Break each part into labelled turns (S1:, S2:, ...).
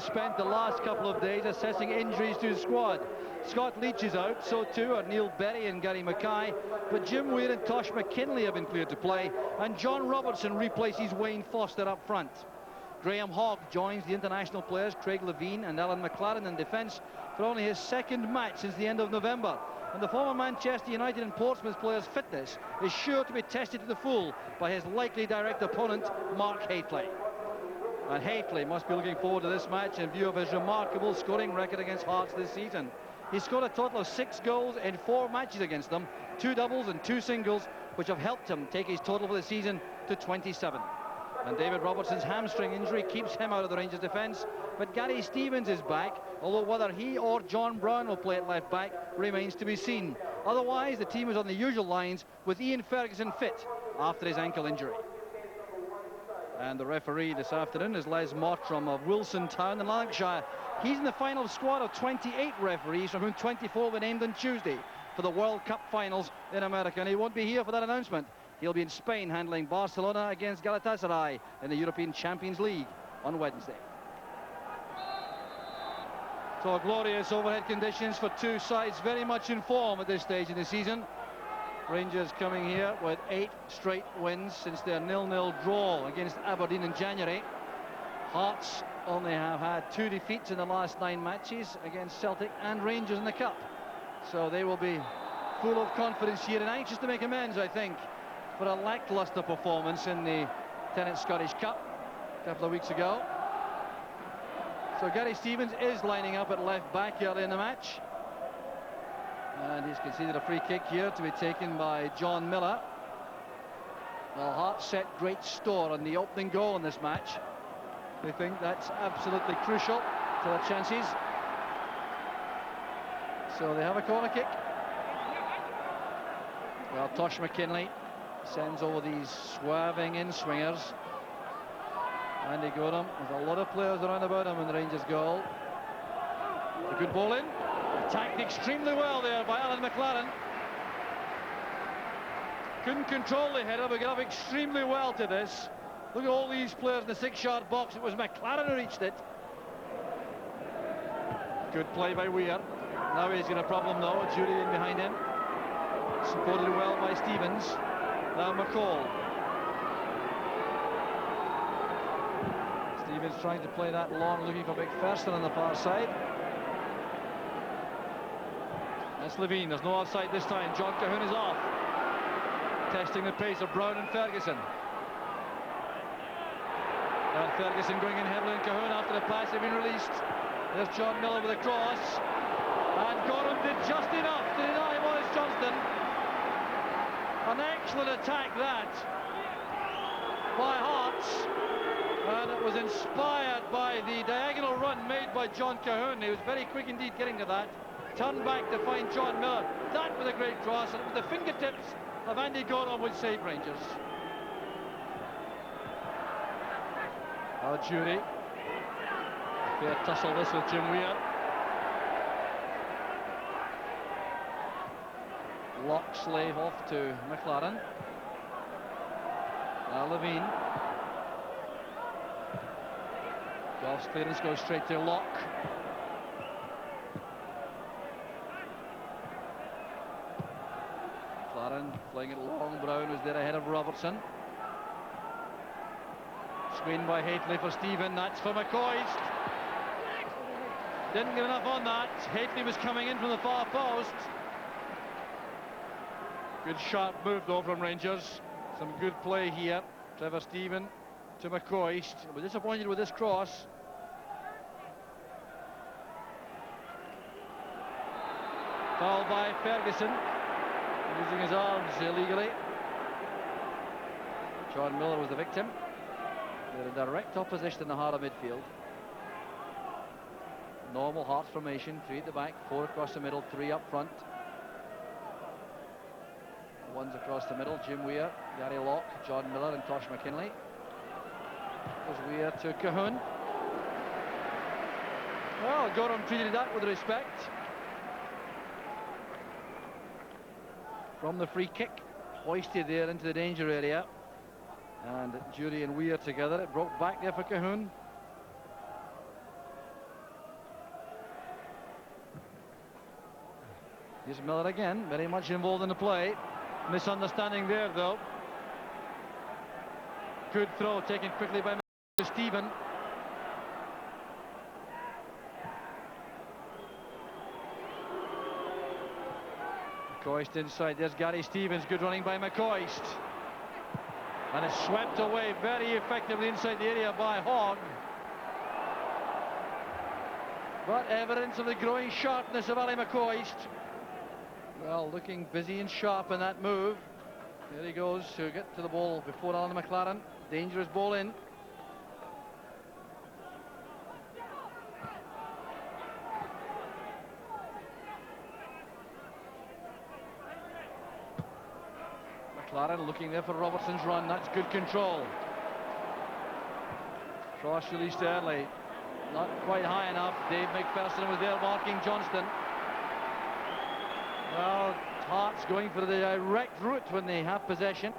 S1: Spent the last couple of days assessing injuries to his squad. Scott Leach is out, so too are Neil Berry and Gary Mackay, but Jim Weir and Tosh McKinley have been cleared to play, and John Robertson replaces Wayne Foster up front. Graham Hogg joins the international players Craig Levine and Alan McLaren in defence for only his second match since the end of November, and the former Manchester United and Portsmouth player's fitness is sure to be tested to the full by his likely direct opponent Mark Hatley. And Hatley must be looking forward to this match in view of his remarkable scoring record against Hearts this season. He scored a total of 6 goals in 4 matches against them, 2 doubles and 2 singles, which have helped him take his total for the season to 27. And David Robertson's hamstring injury keeps him out of the Rangers defence, but Gary Stevens is back, although whether he or John Brown will play at left back remains to be seen. Otherwise, the team is on the usual lines, with Ian Ferguson fit after his ankle injury. And the referee this afternoon is Les Mottram of Wilson Town in Lanarkshire. He's in the final squad of 28 referees, from whom 24 were named on Tuesday for the World Cup finals in America, and he won't be here for that announcement. He'll be in Spain handling Barcelona against Galatasaray in the European Champions League on Wednesday. So glorious overhead conditions for two sides very much in form at this stage in the season. Rangers coming here with 8 straight wins since their 0-0 draw against Aberdeen in January. Hearts only have had 2 defeats in the last 9 matches against Celtic and Rangers in the Cup. So they will be full of confidence here and anxious to make amends, I think, for a lacklustre performance in the Tennent Scottish Cup a couple of weeks ago. So Gary Stevens is lining up at left back early in the match. And he's conceded a free kick here to be taken by John Miller. Well, Hearts set great store on the opening goal in this match. They think that's absolutely crucial to their chances. So they have a corner kick. Well, Tosh McKinley sends over these swerving in-swingers. Andy Gorham, there's a lot of players around about him in the Rangers goal. A good ball in. Attacked extremely well there by Alan McLaren. Couldn't control the header, but got up extremely well to this. Look at all these players in the 6-yard box. It was McLaren who reached it. Good play by Weir. Now he's got a problem though. Jury in behind him. Supported well by Stevens. Now McCall. Stevens trying to play that long, looking for McPherson on the far side. That's Levine. There's no offside this time. John Cahoon is off. Testing the pace of Brown and Ferguson. And Ferguson going in heavily on Cahoon after the pass had been released. There's John Miller with a cross. And Gorham did just enough to deny Maurice Johnston. An excellent attack that by Hearts. And it was inspired by the diagonal run made by John Cahoon. He was very quick indeed getting to that. Turned back to find John Miller. That was a great cross, and it was the fingertips of Andy Gorham would save Rangers. Jury. Fair tussle this with Jim Weir. Lock Slave off to McLaren. Now Levine. Goff's clearance goes straight to Lock. McLaren playing it long. Brown was there ahead of Robertson. Screen by Hatley for Stephen. That's for McCoist. Didn't get enough on that. Hatley was coming in from the far post. Good sharp move though from Rangers. Some good play here. Trevor Stephen to McCoist. We're disappointed with this cross. Foul by Ferguson. Using his arms illegally. John Miller was the victim. They're in direct opposition in the heart of midfield. Normal Hearts formation, 3 at the back, 4 across the middle, 3 up front. One's across the middle, Jim Weir, Gary Locke, John Miller and Tosh McKinley. There's Weir to Cahoon. Well, Gorham treated that with respect. From the free kick, hoisted there into the danger area. And Jury and Weir together. It broke back there for Cahoon. Here's Miller again, very much involved in the play. Misunderstanding there, though. Good throw taken quickly by Stephen. McCoist inside. There's Gary Stevens. Good running by McCoist. And it's swept away very effectively inside the area by Hogg. But evidence of the growing sharpness of Ali McCoist. Well, looking busy and sharp in that move. There he goes to get to the ball before Alan McLaren. Dangerous ball in. McLaren looking there for Robertson's run. That's good control. Cross released early. Not quite high enough. Dave McPherson was there marking Johnston. Well, Hearts going for the direct route when they have possession.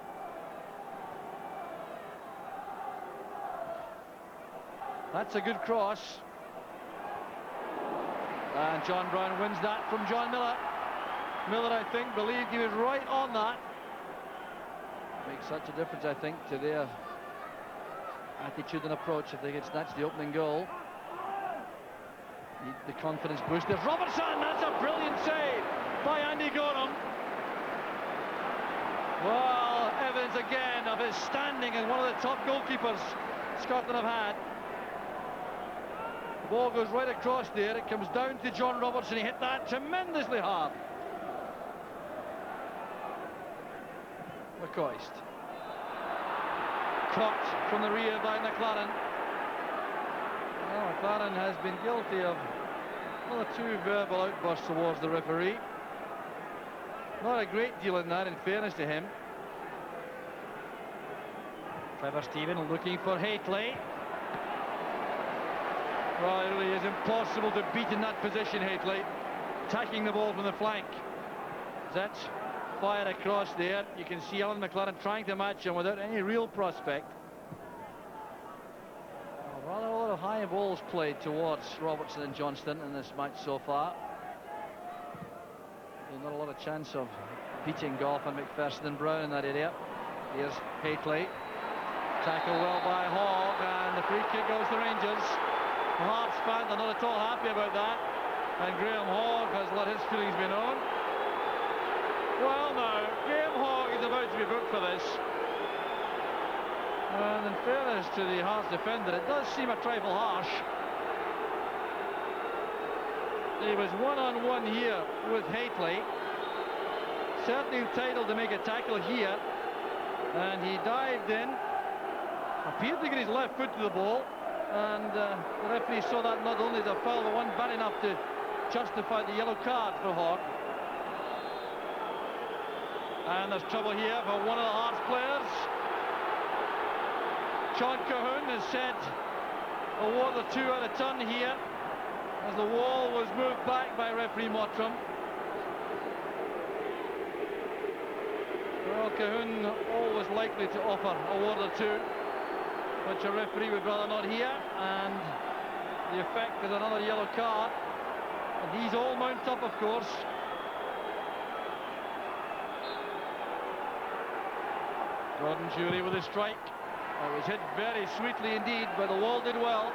S1: That's a good cross. And John Brown wins that from John Miller. Miller, I think, believed he was right on that. Makes such a difference, I think, to their attitude and approach if they can snatch the opening goal. Need the confidence boost. There's Robertson! That's a brilliant save by Andy Gorham. Well, evidence again of his standing as one of the top goalkeepers Scotland have had. The ball goes right across there. It comes down to John Robertson. He hit that tremendously hard. McCoist. Caught from the rear by McLaren. Well, McLaren has been guilty of one or two verbal outbursts towards the referee. Not a great deal in that, in fairness to him. Trevor Stephen looking for Hatley. Well, it really is impossible to beat in that position, Hatley. Attacking the ball from the flank. That's fire across there. You can see Alan McLaren trying to match him without any real prospect. Rather a lot of high balls played towards Robertson and Johnston in this match so far. There's not a lot of chance of beating Goff and McPherson and Brown in that area. Here's Hatley. Tackled well by Hogg, and the free kick goes to Rangers. The Hearts fans are not at all happy about that, and Graham Hogg has let his feelings be known. Well, now, Graham Hogg is about to be booked for this. And in fairness to the Hearts defender, it does seem a trifle harsh. He was one-on-one here with Hatley. Certainly entitled to make a tackle here. And he dived in. Appeared to get his left foot to the ball. And the referee saw that not only as a foul, but one bad enough to justify the yellow card for Hogg. And there's trouble here for one of the Hearts players. John Cahoon has said award the 2 out of turn here as the wall was moved back by referee Mottram. Well, Cahoon always likely to offer award the 2, which a referee would rather not hear, and the effect is another yellow card. And these all mount up, of course. Gordon Jury with a strike. It was hit very sweetly indeed, but the wall did well.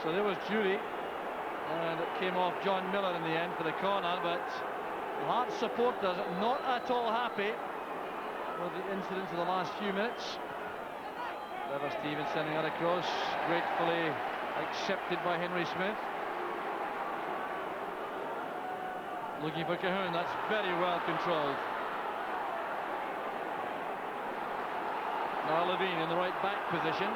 S1: So there was Jury, and it came off John Miller in the end for the corner, but the Hearts supporters not at all happy with the incidents of the last few minutes. Trevor Stevens sending that across, gratefully accepted by Henry Smith. Looking for Cahoon, that's very well controlled. Now Levine in the right back position.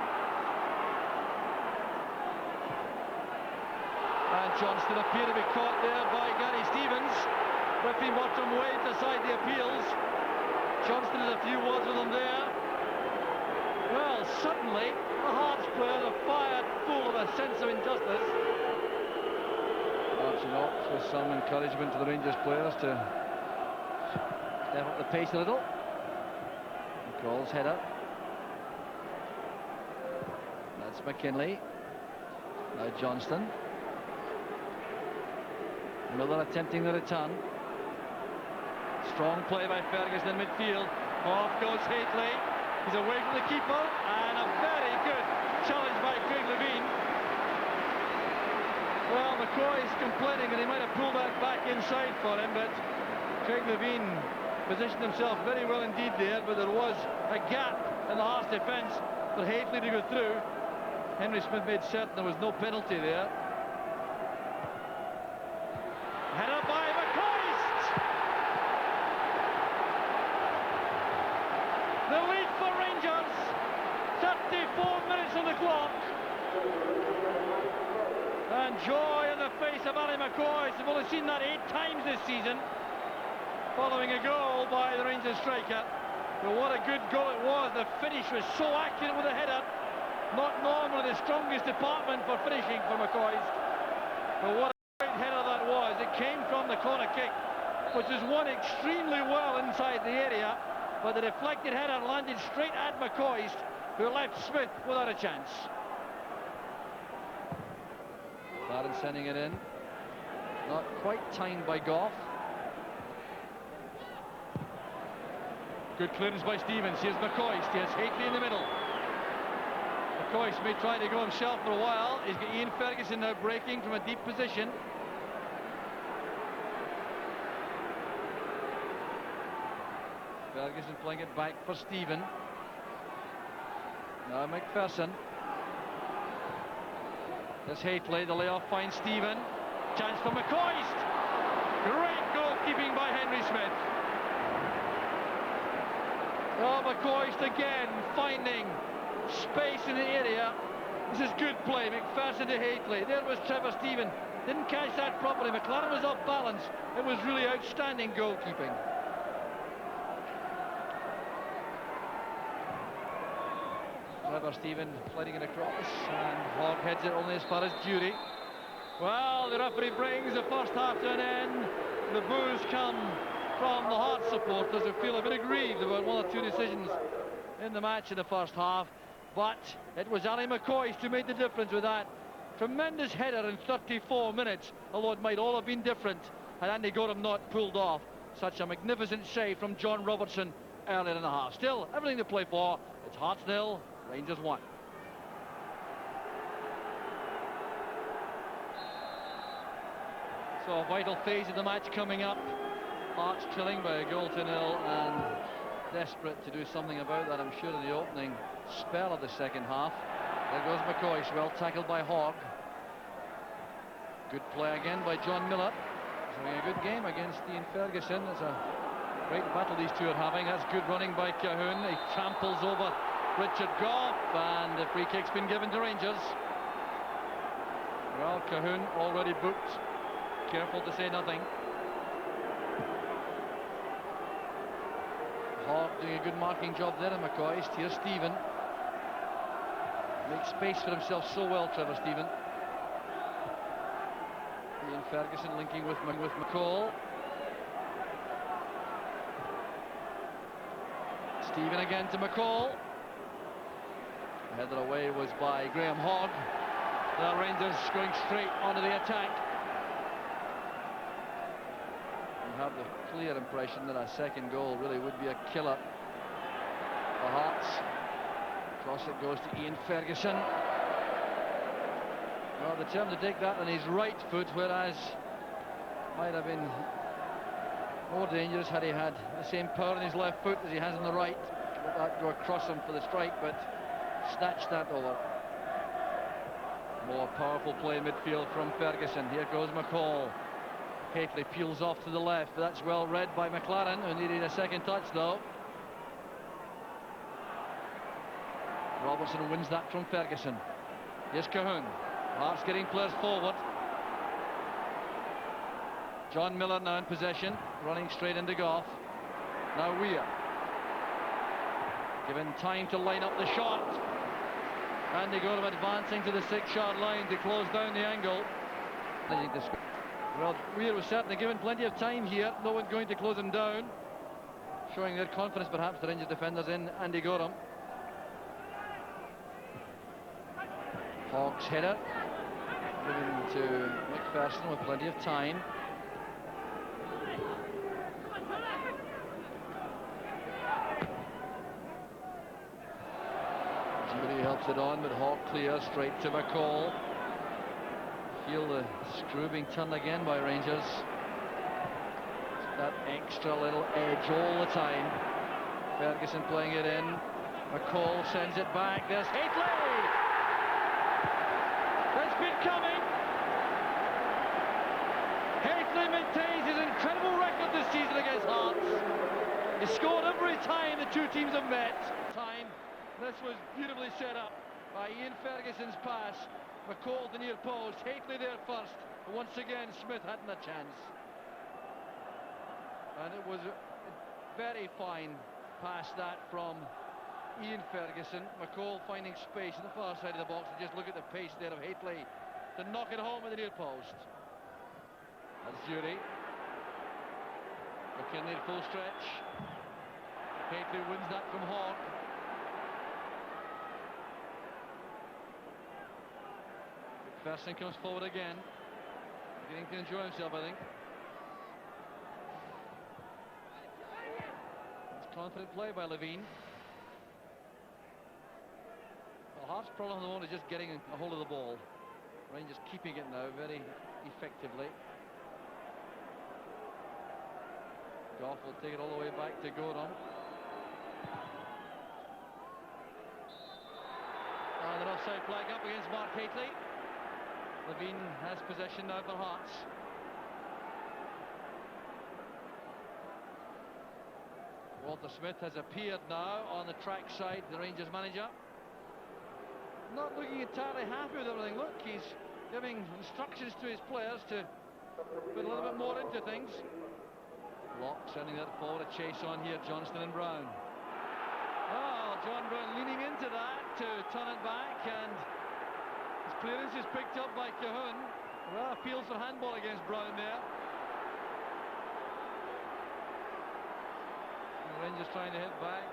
S1: And Johnston appeared to be caught there by Gary Stevens. Referee Mottram waved aside the appeals. Johnston had a few words with him there. Well, suddenly, the Hearts players are fired full of a sense of injustice. Ops with some encouragement to the Rangers players to step up the pace a little. McCall's header. That's McKinley. Now Johnston. Miller attempting the return. Strong play by Ferguson in midfield. Off goes Hatley. He's away from the keeper, and a very good challenge by Craig Levein. Well, McCoist complaining that he might have pulled that back inside for him, but Craig Levein positioned himself very well indeed there, but there was a gap in the Hearts defence for Hatley to go through. Henry Smith made certain there was no penalty there. Header by McCoist! The lead for Rangers, 34 minutes on the clock. And joy in the face of Ali McCoist. We've only seen that 8 times this season, following a goal by the Rangers striker. But what a good goal it was. The finish was so accurate with a header. Not normally the strongest department for finishing for McCoist. But what a great header that was. It came from the corner kick, which was won extremely well inside the area. But the deflected header landed straight at McCoist, who left Smith without a chance. Barron sending it in. Not quite timed by Goff. Good clearance by Stevens. Here's McCoist. He has Hatley in the middle. McCoist may try to go himself for a while. He's got Ian Ferguson now breaking from a deep position. Ferguson playing it back for Stephen. Now McPherson. There's Hatley. The layoff finds Stephen. Chance for McCoist. Great goalkeeping by Henry Smith. Oh, McCoist again finding space in the area. This is good play. McPherson to Hatley. There was Trevor Stephen. Didn't catch that properly. McLaren was off balance. It was really outstanding goalkeeping. Trevor Stephen sliding it across, and Hogg heads it only as far as Jury. Well, the referee brings the first half to an end. The boos come from the Hearts supporters, who feel a bit aggrieved about one or two decisions in the match in the first half. But it was Ali McCoist who made the difference with that tremendous header in 34 minutes, although it might all have been different had Andy Gorham not pulled off such a magnificent save from John Robertson earlier in the half. Still, everything to play for. It's Hearts 0, Rangers 1. So a vital phase of the match coming up. Hearts trailing by a goal to 0 and desperate to do something about that, I'm sure, in the opening spell of the second half. There goes McCoist, well tackled by Hogg. Good play again by John Miller. He's having a good game against Ian Ferguson. It's a great battle these two are having. That's good running by Cahoon. He tramples over Richard Goff, and the free kick's been given to Rangers. Well, Cahoon already booked. Careful to say nothing. Hogg doing a good marking job there in McCoist. Here's Stephen. Makes space for himself so well, Trevor Stephen. Ian Ferguson linking with McCall. Stephen again to McCall. The header away was by Graham Hogg. The Rangers going straight onto the attack. You have the clear impression that a second goal really would be a killer for Hearts. Cross it goes to Ian Ferguson. Well, determined to take that on his right foot, whereas might have been more dangerous had he had the same power on his left foot as he has on the right. Let that go across him for the strike, but snatched that over. More powerful play in midfield from Ferguson. Here goes McCall. Hatley peels off to the left, but that's well read by McLaren, who needed a second touch though. Robertson wins that from Ferguson. Here's Cahoon. Hearts getting players forward. John Miller now in possession, running straight into Goff. Now Weir. Given time to line up the shot. Andy Gorham advancing to the 6-yard line to close down the angle. Well, Weir was certainly given plenty of time here. No one going to close him down. Showing their confidence, perhaps, the Rangers defenders in Andy Gorham. Hawk's header, given to McPherson with plenty of time. Somebody helps it on, but Hawk clears straight to McCall. Feel the screw being turned again by Rangers. That extra little edge all the time. Ferguson playing it in. McCall sends it back. There's Hatley! That's been coming. Hatley maintains his incredible record this season against Hearts. He scored every time the two teams have met. This was beautifully set up by Ian Ferguson's pass. McCall the near post. Hatley there first. Once again, Smith hadn't a chance. And it was a very fine pass that from Ian Ferguson. McCall finding space on the far side of the box. And just look at the pace there of Hatley to knock it home at the near post. That's Jury. McKinley full stretch. Hatley wins that from Hawk. McPherson comes forward again. Beginning to enjoy himself, I think. Confident play by Levine. Well, Hart's problem at the moment is just getting a hold of the ball. Rangers keeping it now very effectively. Goff will take it all the way back to Gordon. And an offside flag up against Mark Hatley. Levine has possession now for Hearts. Walter Smith has appeared now on the track side, the Rangers manager. Not looking entirely happy with everything. Look, he's giving instructions to his players to put a little bit more into things. Locke sending that forward, a chase on here, Johnston and Brown. Oh, John Brown leaning into that to turn it back, and his clearance is picked up by Cahoon. Well, appeals for handball against Brown there. Rangers trying to hit back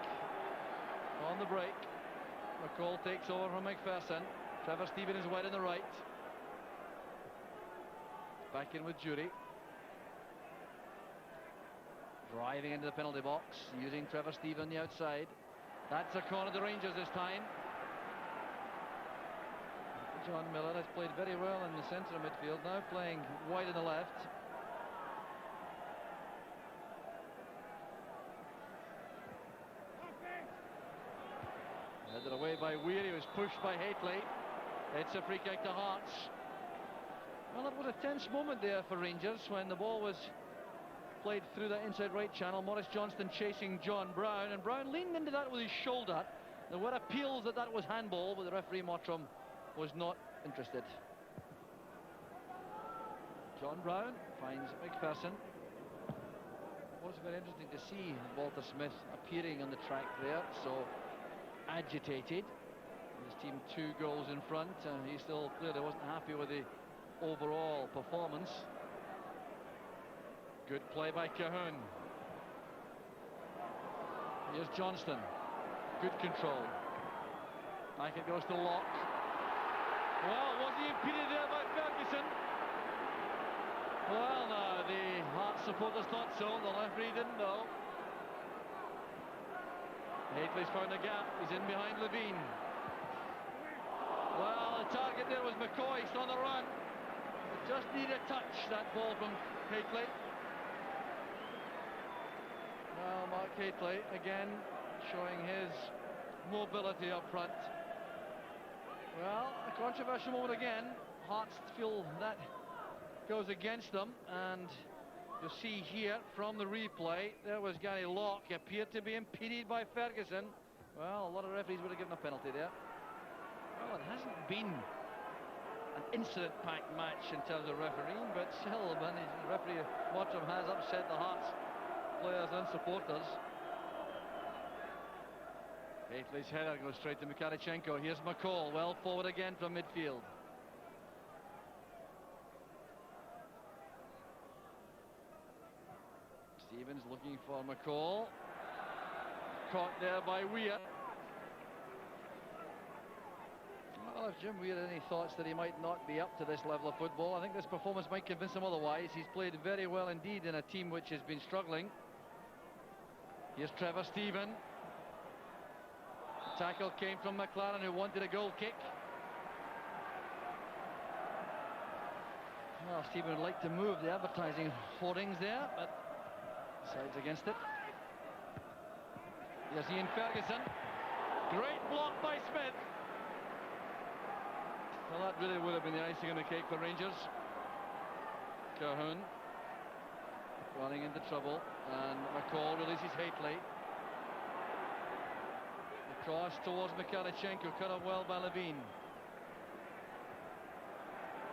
S1: on the break. McCall takes over from McPherson. Trevor Stephen is wide on the right. Back in with Jury. Driving into the penalty box, using Trevor Stephen on the outside. That's a corner to Rangers this time. John Miller has played very well in the centre of midfield, now playing wide on the left. Headed away by Weir, he was pushed by Hatley. It's a free kick to Hearts. Well, it was a tense moment there for Rangers when the ball was played through that inside right channel. Maurice Johnston chasing John Brown, and Brown leaned into that with his shoulder. There were appeals that was handball, but the referee Mottram was not interested. John Brown finds McPherson. It was very interesting to see Walter Smith appearing on the track there, so agitated. His team 2 goals in front, and he still clearly wasn't happy with the overall performance. Good play by Cahoon. Here's Johnston. Good control. Back it goes to Locke. Well, was he impeded there by Ferguson? Well, no, the Hearts supporters thought so. The referee didn't know. Hatley's found a gap. He's in behind Levine. Well, the target there was McCoist on the run. It just needed a touch, that ball from Hatley. Well, Mark Hatley again showing his mobility up front. Well, a controversial moment again. Hearts feel that goes against them, and you see here from the replay, there was Gary Locke, appeared to be impeded by Ferguson. Well, a lot of referees would have given a penalty there. Well, it hasn't been an incident-packed match in terms of refereeing, but still, referee Mottram has upset the Hearts players and supporters. Hatley's header goes straight to Mikhalichenko. Here's McCall, well forward again from midfield. Stevens looking for McCall. Caught there by Weir. Well, if Jim Weir had any thoughts that he might not be up to this level of football, I think this performance might convince him otherwise. He's played very well indeed in a team which has been struggling. Here's Trevor Stephen. The tackle came from McLaren, who wanted a goal kick. Well, Stephen would like to move the advertising hoardings there, but decides against it. Here's Ian Ferguson. Great block by Smith. Well, that really would have been the icing on the cake for Rangers. Cahoon running into trouble, and McCall releases Hatley. The cross towards Mikhalichenko, cut off well by Levine.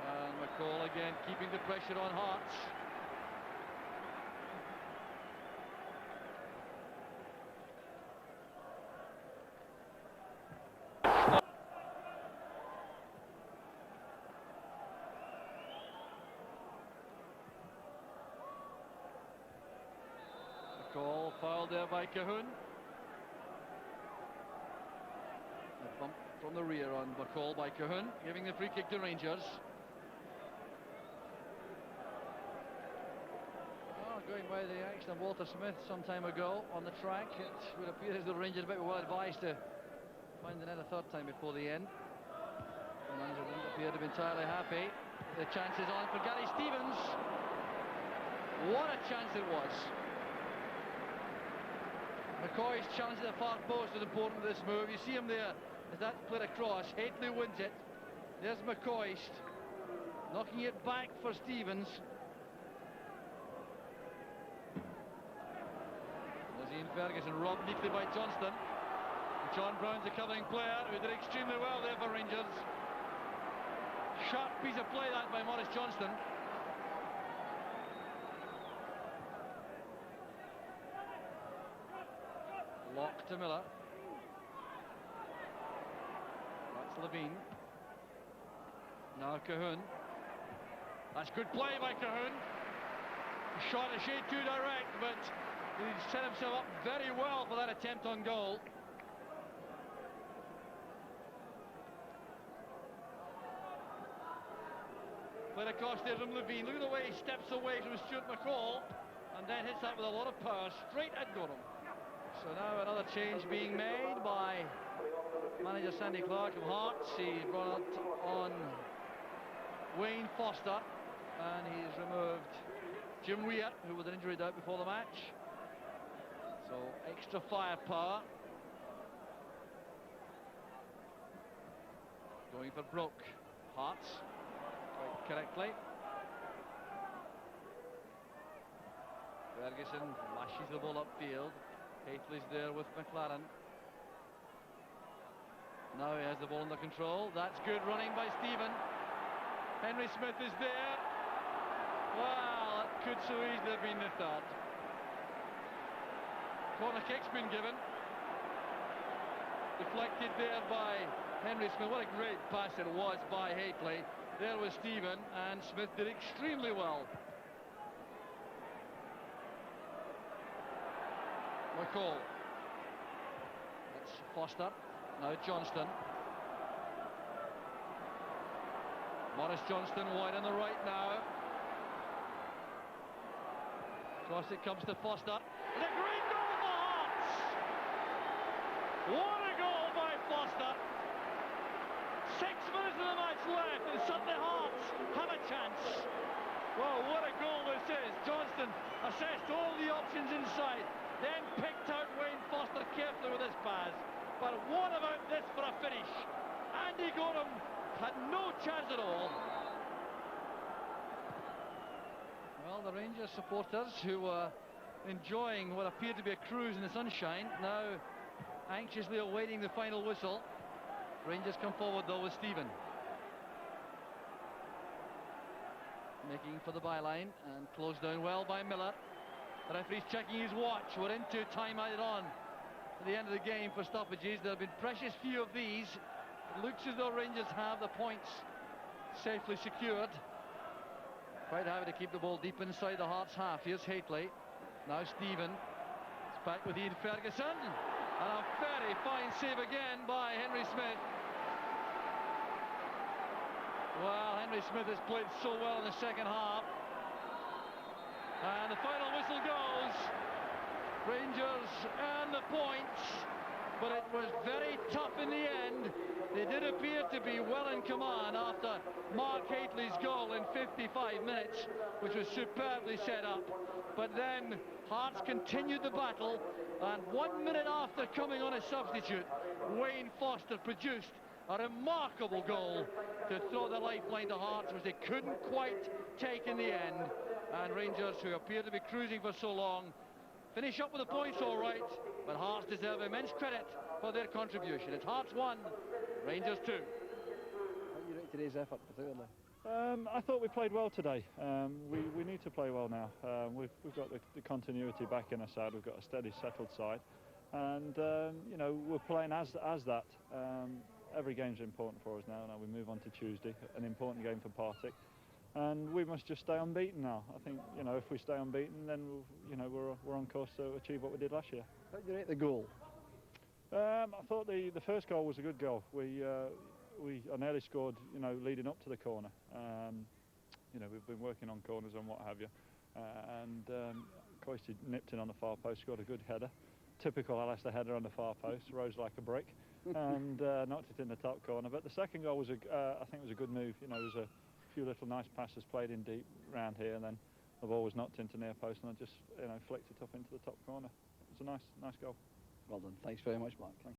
S1: And McCall again keeping the pressure on Hearts. McCall fouled there by Cahoon. A bump from the rear on McCall by Cahoon, giving the free kick to Rangers. Going by the action of Walter Smith some time ago on the track, it would appear as though Rangers might be well advised to find the net a third time before the end. The manager didn't appear to be entirely happy. The chance is on for Gary Stevens. What a chance it was. McCoist's challenge at the far post is important to this move. You see him there as that played across. Hatley wins it. There's McCoist knocking it back for Stevens. Ian Ferguson robbed neatly by Johnston. John Brown's a covering player who did extremely well there for Rangers. Sharp piece of play that by Maurice Johnston. Lock to Miller. That's Levine. Now Cahoon. That's good play by Cahoon. Shot a shade too direct, but he set himself up very well for that attempt on goal. Played across there from Levine. Look at the way he steps away from Stuart McCall and then hits that with a lot of power straight at Gorham. So now another change being made by manager Sandy Clark of Hearts. He brought on Wayne Foster and he's removed Jim Weir, who was an injury out before the match. So extra firepower. Going for Broke. Hearts quite correctly. Ferguson lashes the ball upfield. Hatley's there with McLaren. Now he has the ball under control. That's good running by Stephen. Henry Smith is there. Wow, that could so easily have been the third. Corner kick's been given. Deflected there by Henry Smith. What a great pass it was by Hatley. There was Stephen, and Smith did extremely well. McCall. That's Foster. Now Johnston. Maurice Johnston wide on the right now. Across it comes to Foster. And a great goal for Hearts! What a goal by Foster! 6 minutes of the match left, and suddenly Hearts have a chance. Well, what a goal this is. Johnston assessed all the options inside, then picked out Wayne Foster carefully with his pass. But what about this for a finish? Andy Gorham had no chance at all. Well, the Rangers supporters, who were enjoying what appeared to be a cruise in the sunshine, now anxiously awaiting the final whistle. Rangers come forward though with Stephen. Making for the byline and closed down well by Miller. The referee's checking his watch. We're into time added on at the end of the game for stoppages. There have been precious few of these. It looks as though Rangers have the points safely secured. Quite happy to keep the ball deep inside the Hearts half. Here's Hatley. Now Stephen. It's back with Ian Ferguson. And a very fine save again by Henry Smith. Well, Henry Smith has played so well in the second half. And the final whistle goes. Rangers earn the points, but it was very tough in the end. They did appear to be well in command after Mark Hatley's goal in 55 minutes, which was superbly set up. But then Hearts continued the battle, and 1 minute after coming on a substitute, Wayne Foster produced a remarkable goal to throw the lifeline to Hearts, which they couldn't quite take in the end. And Rangers, who appear to be cruising for so long, finish up with the points all right, but Hearts deserve immense credit for their contribution. It's Hearts 1, Rangers 2.
S2: How do you rate today's effort particularly?
S3: I thought we played well today. We need to play well now. We've got the continuity back in our side. We've got a steady, settled side, and you know, we're playing as that. Every game's important for us now. Now we move on to Tuesday, an important game for Partick, and we must just stay unbeaten now. I think, you know, if we stay unbeaten, then you know, we're on course to achieve what we did last year.
S2: How do you rate the goal?
S3: I thought the first goal was a good goal. I nearly scored, you know, leading up to the corner. You know, we've been working on corners and what have you, and McCoist nipped in on the far post, scored a good header. Typical Alistair header on the far post, rose like a brick, and knocked it in the top corner. But the second goal was, I think, was a good move. You know, there was a few little nice passes played in deep round here, and then the ball was knocked into near post, and I just, you know, flicked it up into the top corner. It was a nice goal.
S2: Well done. Thanks very much, Mark. Thank you.